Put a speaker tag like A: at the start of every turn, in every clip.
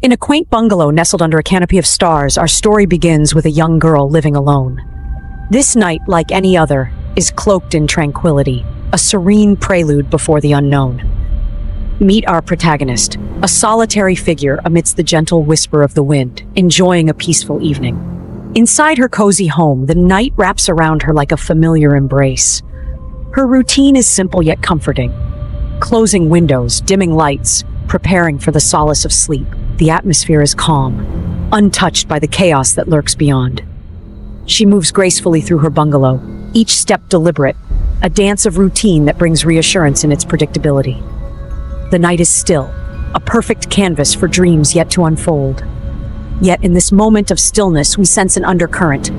A: In a quaint bungalow nestled under a canopy of stars, our story begins with a young girl living alone. This night, like any other, is cloaked in tranquility, a serene prelude before the unknown. Meet our protagonist, a solitary figure amidst the gentle whisper of the wind, enjoying a peaceful evening. Inside her cozy home, the night wraps around her like a familiar embrace. Her routine is simple yet comforting. Closing windows, dimming lights, preparing for the solace of sleep. The atmosphere is calm, untouched by the chaos that lurks beyond. She moves gracefully through her bungalow, each step deliberate, a dance of routine that brings reassurance in its predictability. The night is still, a perfect canvas for dreams yet to unfold. Yet in this moment of stillness, we sense an undercurrent,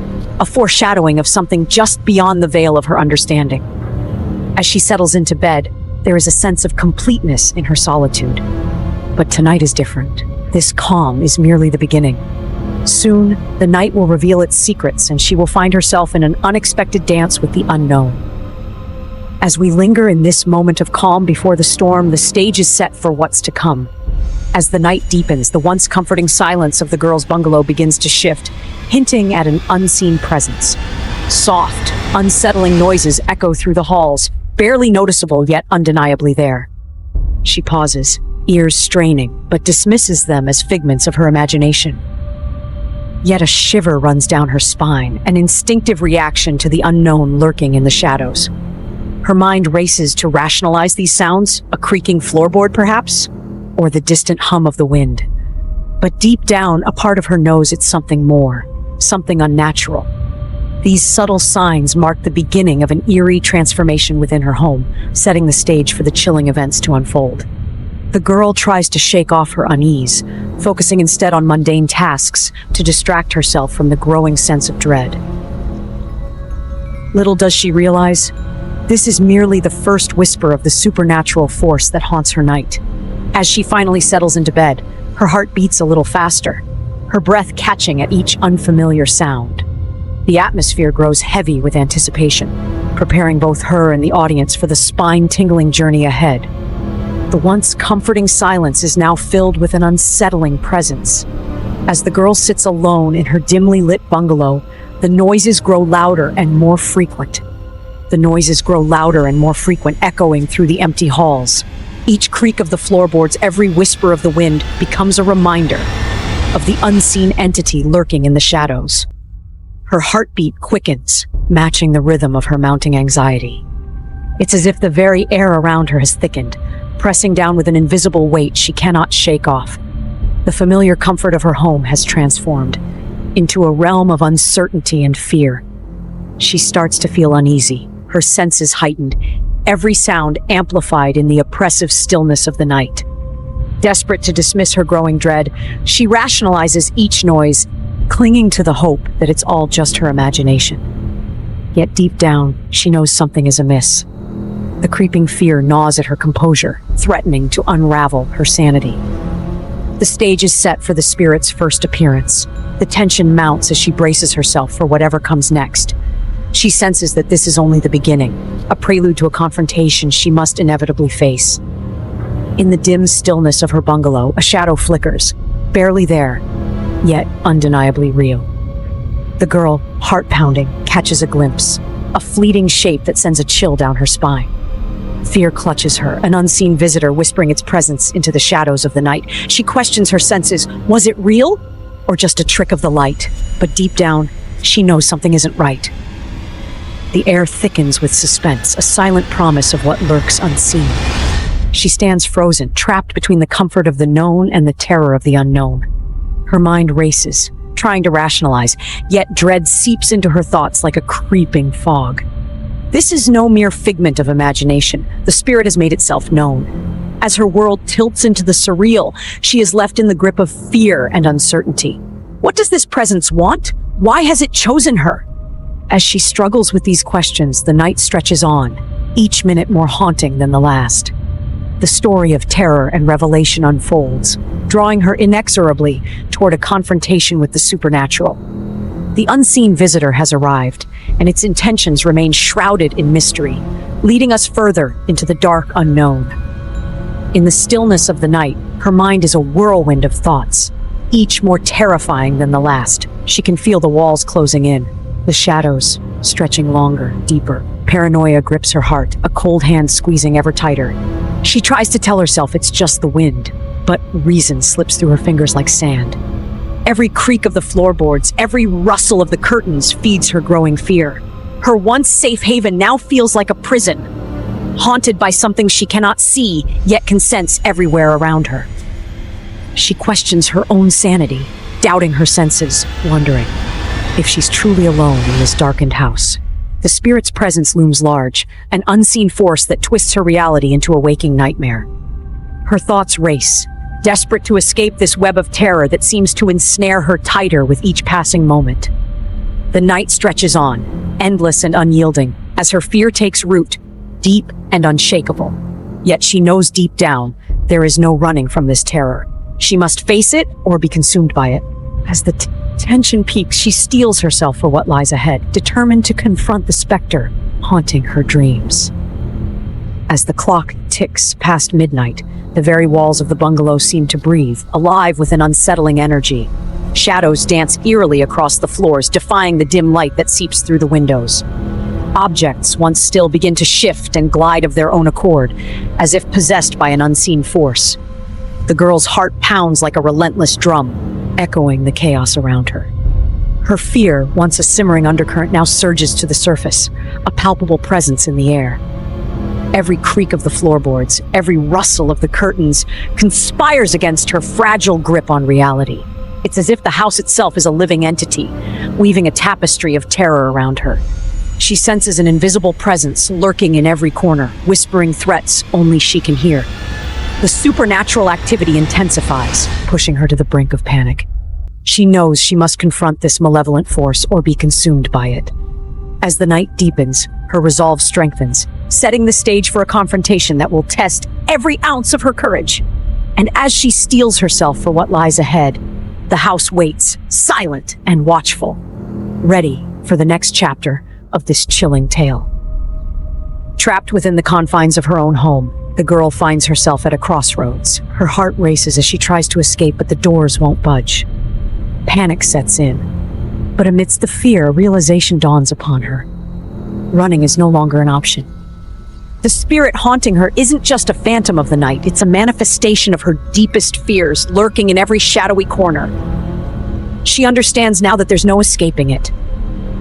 A: a foreshadowing of something just beyond the veil of her understanding. As she settles into bed, there is a sense of completeness in her solitude. But tonight is different. This calm is merely the beginning. Soon, the night will reveal its secrets, and she will find herself in an unexpected dance with the unknown. As we linger in this moment of calm before the storm, the stage is set for what's to come. As the night deepens, the once comforting silence of the girl's bungalow begins to shift, hinting at an unseen presence. Soft, unsettling noises echo through the halls, barely noticeable yet undeniably there. She pauses, ears straining, but dismisses them as figments of her imagination. Yet a shiver runs down her spine, an instinctive reaction to the unknown lurking in the shadows. Her mind races to rationalize these sounds, a creaking floorboard perhaps, or the distant hum of the wind. But deep down, a part of her knows it's something more, something unnatural. These subtle signs mark the beginning of an eerie transformation within her home, setting the stage for the chilling events to unfold. The girl tries to shake off her unease, focusing instead on mundane tasks to distract herself from the growing sense of dread. Little does she realize, this is merely the first whisper of the supernatural force that haunts her night. As she finally settles into bed, her heart beats a little faster, her breath catching at each unfamiliar sound. The atmosphere grows heavy with anticipation, preparing both her and the audience for the spine-tingling journey ahead. The once comforting silence is now filled with an unsettling presence. As the girl sits alone in her dimly lit bungalow, the noises grow louder and more frequent. Echoing through the empty halls. Each creak of the floorboards, every whisper of the wind becomes a reminder of the unseen entity lurking in the shadows. Her heartbeat quickens, matching the rhythm of her mounting anxiety. It's as if the very air around her has thickened, pressing down with an invisible weight she cannot shake off. The familiar comfort of her home has transformed into a realm of uncertainty and fear. She starts to feel uneasy, her senses heightened, every sound amplified in the oppressive stillness of the night. Desperate to dismiss her growing dread, she rationalizes each noise, clinging to the hope that it's all just her imagination. Yet deep down, she knows something is amiss. The creeping fear gnaws at her composure, threatening to unravel her sanity. The stage is set for the spirit's first appearance. The tension mounts as she braces herself for whatever comes next. She senses that this is only the beginning, a prelude to a confrontation she must inevitably face. In the dim stillness of her bungalow, a shadow flickers, barely there, yet undeniably real. The girl, heart pounding, catches a glimpse, a fleeting shape that sends a chill down her spine. Fear clutches her, an unseen visitor whispering its presence into the shadows of the night. She questions her senses. Was it real? Or just a trick of the light? But deep down, she knows something isn't right. The air thickens with suspense, a silent promise of what lurks unseen. She stands frozen, trapped between the comfort of the known and the terror of the unknown. Her mind races, trying to rationalize, yet dread seeps into her thoughts like a creeping fog. This is no mere figment of imagination. The spirit has made itself known. As her world tilts into the surreal, she is left in the grip of fear and uncertainty. What does this presence want? Why has it chosen her? As she struggles with these questions, the night stretches on, each minute more haunting than the last. The story of terror and revelation unfolds, drawing her inexorably toward a confrontation with the supernatural. The unseen visitor has arrived, and its intentions remain shrouded in mystery, leading us further into the dark unknown. In the stillness of the night, Her mind is a whirlwind of thoughts, each more terrifying than the last. She can feel the walls closing in, the shadows stretching longer, deeper. Paranoia grips her heart, a cold hand squeezing ever tighter. She tries to tell herself it's just the wind, but reason slips through her fingers like sand. Every creak of the floorboards, every rustle of the curtains feeds her growing fear. Her once safe haven now feels like a prison, haunted by something she cannot see, yet can sense everywhere around her. She questions her own sanity, doubting her senses, wondering if she's truly alone in this darkened house. The spirit's presence looms large, an unseen force that twists her reality into a waking nightmare. Her thoughts race, desperate to escape this web of terror that seems to ensnare her tighter with each passing moment. The night stretches on, endless and unyielding, as her fear takes root, deep and unshakable. Yet she knows deep down, there is no running from this terror. She must face it or be consumed by it. As the tension peaks, she steels herself for what lies ahead, determined to confront the specter haunting her dreams. As the clock ticks past midnight, the very walls of the bungalow seem to breathe, alive with an unsettling energy. Shadows dance eerily across the floors, defying the dim light that seeps through the windows. Objects, once still, begin to shift and glide of their own accord, as if possessed by an unseen force. The girl's heart pounds like a relentless drum, echoing the chaos around her. Her fear, once a simmering undercurrent, now surges to the surface, a palpable presence in the air. Every creak of the floorboards, every rustle of the curtains conspires against her fragile grip on reality. It's as if the house itself is a living entity, weaving a tapestry of terror around her. She senses an invisible presence lurking in every corner, whispering threats only she can hear. The supernatural activity intensifies, pushing her to the brink of panic. She knows she must confront this malevolent force or be consumed by it. As the night deepens, her resolve strengthens, setting the stage for a confrontation that will test every ounce of her courage. And as she steels herself for what lies ahead, the house waits, silent and watchful, ready for the next chapter of this chilling tale. Trapped within the confines of her own home, the girl finds herself at a crossroads. Her heart races as she tries to escape, but the doors won't budge. Panic sets in, but amidst the fear, a realization dawns upon her. Running is no longer an option. The spirit haunting her isn't just a phantom of the night, it's a manifestation of her deepest fears, lurking in every shadowy corner. She understands now that there's no escaping it.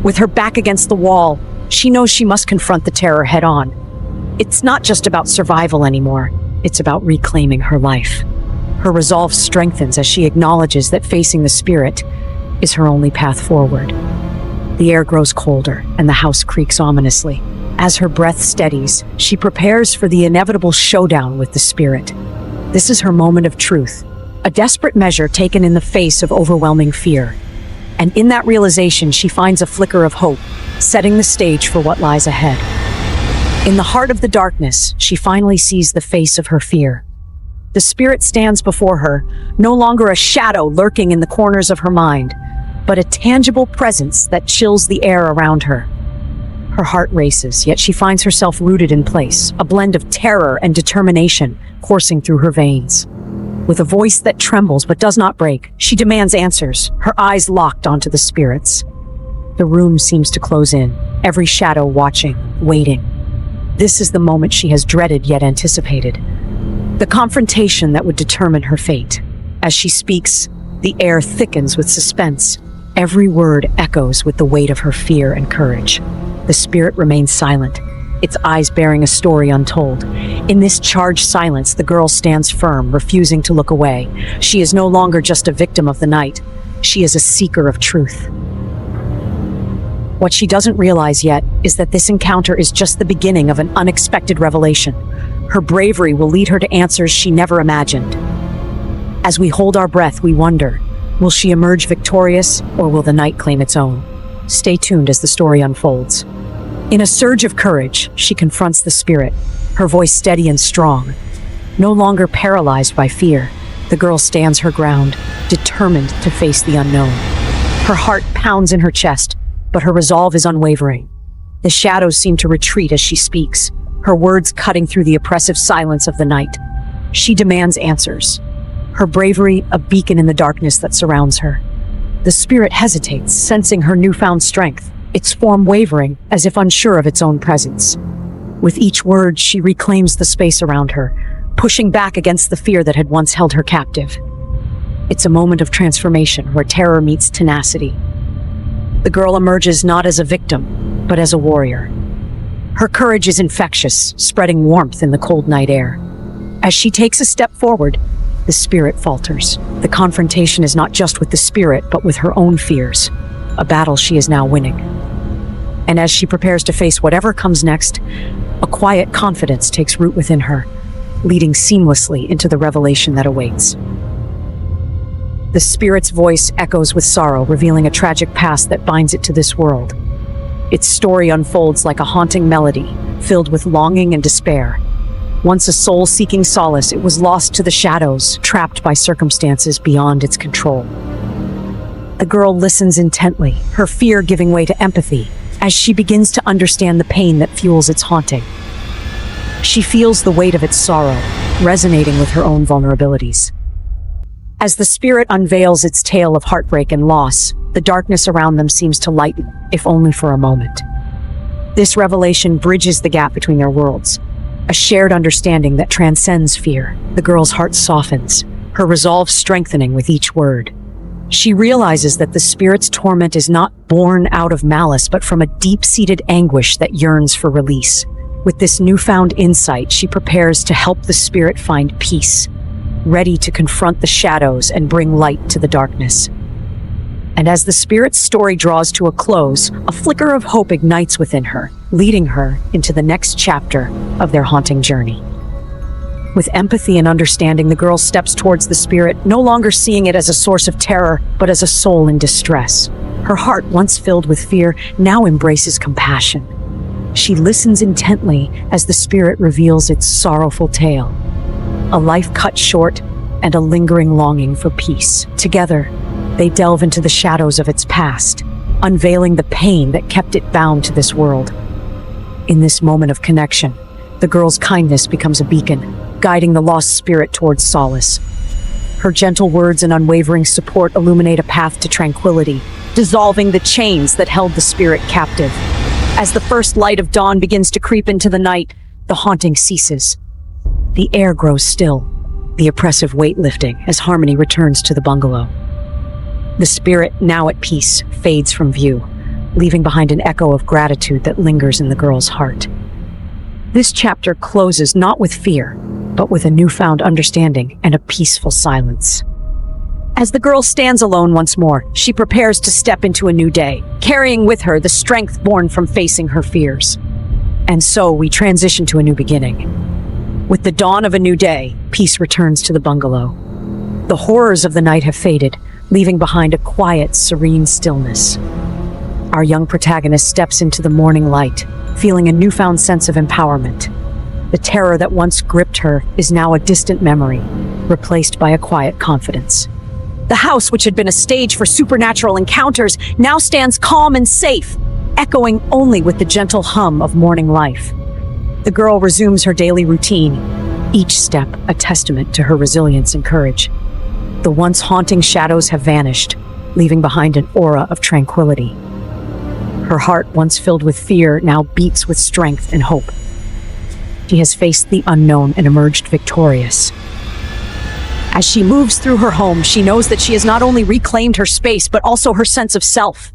A: With her back against the wall, she knows she must confront the terror head on. It's not just about survival anymore, it's about reclaiming her life. Her resolve strengthens as she acknowledges that facing the spirit is her only path forward. The air grows colder, and the house creaks ominously. As her breath steadies, she prepares for the inevitable showdown with the spirit. This is her moment of truth, a desperate measure taken in the face of overwhelming fear. And in that realization, she finds a flicker of hope, setting the stage for what lies ahead. In the heart of the darkness, she finally sees the face of her fear. The spirit stands before her, no longer a shadow lurking in the corners of her mind, but a tangible presence that chills the air around her. Her heart races, yet she finds herself rooted in place, a blend of terror and determination coursing through her veins. With a voice that trembles but does not break, she demands answers, her eyes locked onto the spirits. The room seems to close in, every shadow watching, waiting. This is the moment she has dreaded yet anticipated. The confrontation that would determine her fate. As she speaks, the air thickens with suspense. Every word echoes with the weight of her fear and courage. The spirit remains silent, its eyes bearing a story untold. In this charged silence, the girl stands firm, refusing to look away. She is no longer just a victim of the night. She is a seeker of truth. What she doesn't realize yet is that this encounter is just the beginning of an unexpected revelation. Her bravery will lead her to answers she never imagined. As we hold our breath, we wonder, will she emerge victorious, or will the night claim its own? Stay tuned as the story unfolds. In a surge of courage, she confronts the spirit, her voice steady and strong. No longer paralyzed by fear, the girl stands her ground, determined to face the unknown. Her heart pounds in her chest, but her resolve is unwavering. The shadows seem to retreat as she speaks, her words cutting through the oppressive silence of the night. She demands answers. her bravery a beacon in the darkness that surrounds her. The spirit hesitates, sensing her newfound strength, its form wavering as if unsure of its own presence. With each word, she reclaims the space around her, pushing back against the fear that had once held her captive. It's a moment of transformation where terror meets tenacity. The girl emerges not as a victim, but as a warrior. Her courage is infectious, spreading warmth in the cold night air. As she takes a step forward, the spirit falters. The confrontation is not just with the spirit, but with her own fears, a battle she is now winning. And as she prepares to face whatever comes next, a quiet confidence takes root within her, leading seamlessly into the revelation that awaits. The spirit's voice echoes with sorrow, revealing a tragic past that binds it to this world. Its story unfolds like a haunting melody, filled with longing and despair. Once a soul seeking solace, it was lost to the shadows, trapped by circumstances beyond its control. The girl listens intently, her fear giving way to empathy, as she begins to understand the pain that fuels its haunting. She feels the weight of its sorrow, resonating with her own vulnerabilities. As the spirit unveils its tale of heartbreak and loss, the darkness around them seems to lighten, if only for a moment. This revelation bridges the gap between their worlds, a shared understanding that transcends fear. The girl's heart softens, her resolve strengthening with each word. She realizes that the spirit's torment is not born out of malice, but from a deep-seated anguish that yearns for release. With this newfound insight, she prepares to help the spirit find peace, ready to confront the shadows and bring light to the darkness. And as the spirit's story draws to a close, a flicker of hope ignites within her, leading her into the next chapter of their haunting journey. With empathy and understanding, the girl steps towards the spirit, no longer seeing it as a source of terror, but as a soul in distress. Her heart, once filled with fear, now embraces compassion. She listens intently as the spirit reveals its sorrowful tale, a life cut short and a lingering longing for peace. Together, they delve into the shadows of its past, unveiling the pain that kept it bound to this world. In this moment of connection, the girl's kindness becomes a beacon, guiding the lost spirit towards solace. Her gentle words and unwavering support illuminate a path to tranquility, dissolving the chains that held the spirit captive. As the first light of dawn begins to creep into the night, the haunting ceases. The air grows still, the oppressive weight lifting as harmony returns to the bungalow. The spirit, now at peace, fades from view, leaving behind an echo of gratitude that lingers in the girl's heart. This chapter closes not with fear, but with a newfound understanding and a peaceful silence. As the girl stands alone once more, she prepares to step into a new day, carrying with her the strength born from facing her fears. And so we transition to a new beginning. With the dawn of a new day, peace returns to the bungalow. The horrors of the night have faded, leaving behind a quiet, serene stillness. Our young protagonist steps into the morning light, feeling a newfound sense of empowerment. The terror that once gripped her is now a distant memory, replaced by a quiet confidence. The house, which had been a stage for supernatural encounters, now stands calm and safe, echoing only with the gentle hum of morning life. The girl resumes her daily routine, each step a testament to her resilience and courage. The once haunting shadows have vanished, leaving behind an aura of tranquility. Her heart, once filled with fear, now beats with strength and hope. She has faced the unknown and emerged victorious. As she moves through her home, she knows that she has not only reclaimed her space, but also her sense of self.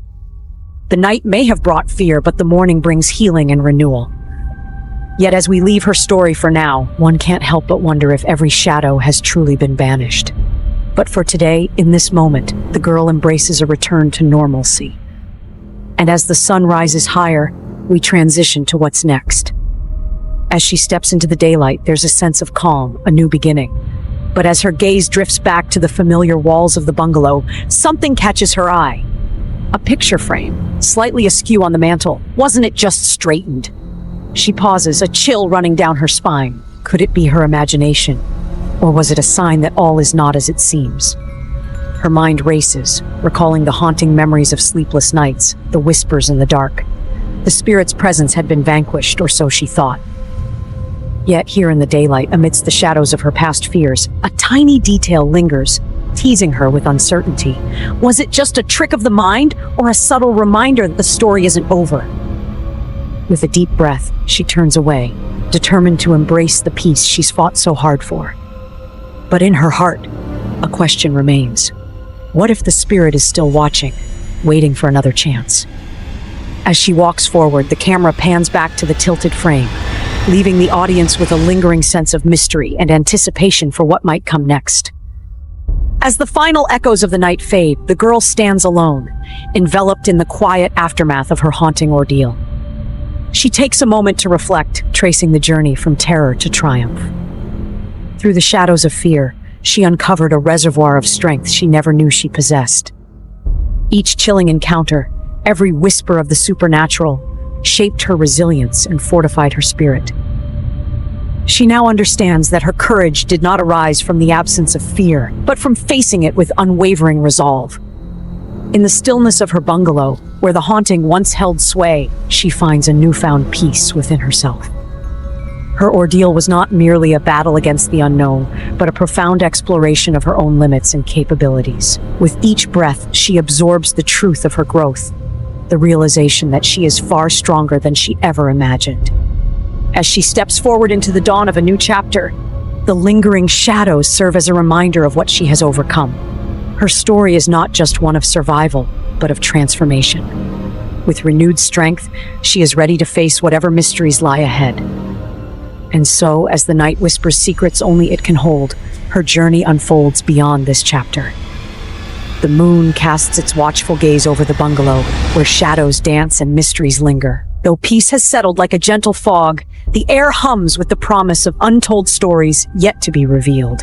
A: The night may have brought fear, but the morning brings healing and renewal. Yet as we leave her story for now, one can't help but wonder if every shadow has truly been banished. But for today, in this moment, the girl embraces a return to normalcy. And as the sun rises higher, we transition to what's next. As she steps into the daylight, there's a sense of calm, a new beginning. But as her gaze drifts back to the familiar walls of the bungalow, something catches her eye. A picture frame, slightly askew on the mantel. Wasn't it just straightened? She pauses, a chill running down her spine. Could it be her imagination? Or was it a sign that all is not as it seems? Her mind races, recalling the haunting memories of sleepless nights, the whispers in the dark. The spirit's presence had been vanquished, or so she thought. Yet here in the daylight, amidst the shadows of her past fears, a tiny detail lingers, teasing her with uncertainty. Was it just a trick of the mind, or a subtle reminder that the story isn't over? With a deep breath, she turns away, determined to embrace the peace she's fought so hard for. But in her heart, a question remains. What if the spirit is still watching, waiting for another chance? As she walks forward, the camera pans back to the tilted frame, leaving the audience with a lingering sense of mystery and anticipation for what might come next. As the final echoes of the night fade, the girl stands alone, enveloped in the quiet aftermath of her haunting ordeal. She takes a moment to reflect, tracing the journey from terror to triumph. Through the shadows of fear, she uncovered a reservoir of strength she never knew she possessed. Each chilling encounter, every whisper of the supernatural, shaped her resilience and fortified her spirit. She now understands that her courage did not arise from the absence of fear, but from facing it with unwavering resolve. In the stillness of her bungalow, where the haunting once held sway, she finds a newfound peace within herself. Her ordeal was not merely a battle against the unknown, but a profound exploration of her own limits and capabilities. With each breath, she absorbs the truth of her growth, the realization that she is far stronger than she ever imagined. As she steps forward into the dawn of a new chapter, the lingering shadows serve as a reminder of what she has overcome. Her story is not just one of survival, but of transformation. With renewed strength, she is ready to face whatever mysteries lie ahead. And so, as the night whispers secrets only it can hold, her journey unfolds beyond this chapter. The moon casts its watchful gaze over the bungalow, where shadows dance and mysteries linger. Though peace has settled like a gentle fog, the air hums with the promise of untold stories yet to be revealed.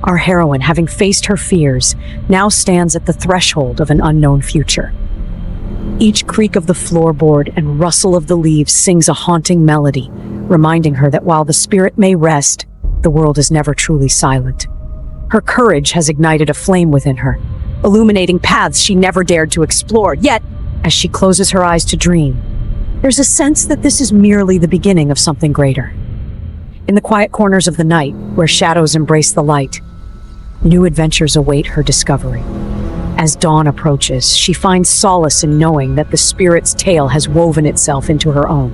A: Our heroine, having faced her fears, now stands at the threshold of an unknown future. Each creak of the floorboard and rustle of the leaves sings a haunting melody, reminding her that while the spirit may rest, the world is never truly silent. Her courage has ignited a flame within her, illuminating paths she never dared to explore. Yet, as she closes her eyes to dream, there's a sense that this is merely the beginning of something greater. In the quiet corners of the night, where shadows embrace the light, new adventures await her discovery. As dawn approaches, she finds solace in knowing that the spirit's tale has woven itself into her own.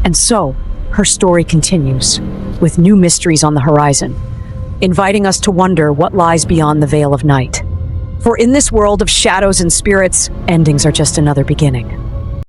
A: And so, her story continues, with new mysteries on the horizon, inviting us to wonder what lies beyond the veil of night. For in this world of shadows and spirits, endings are just another beginning.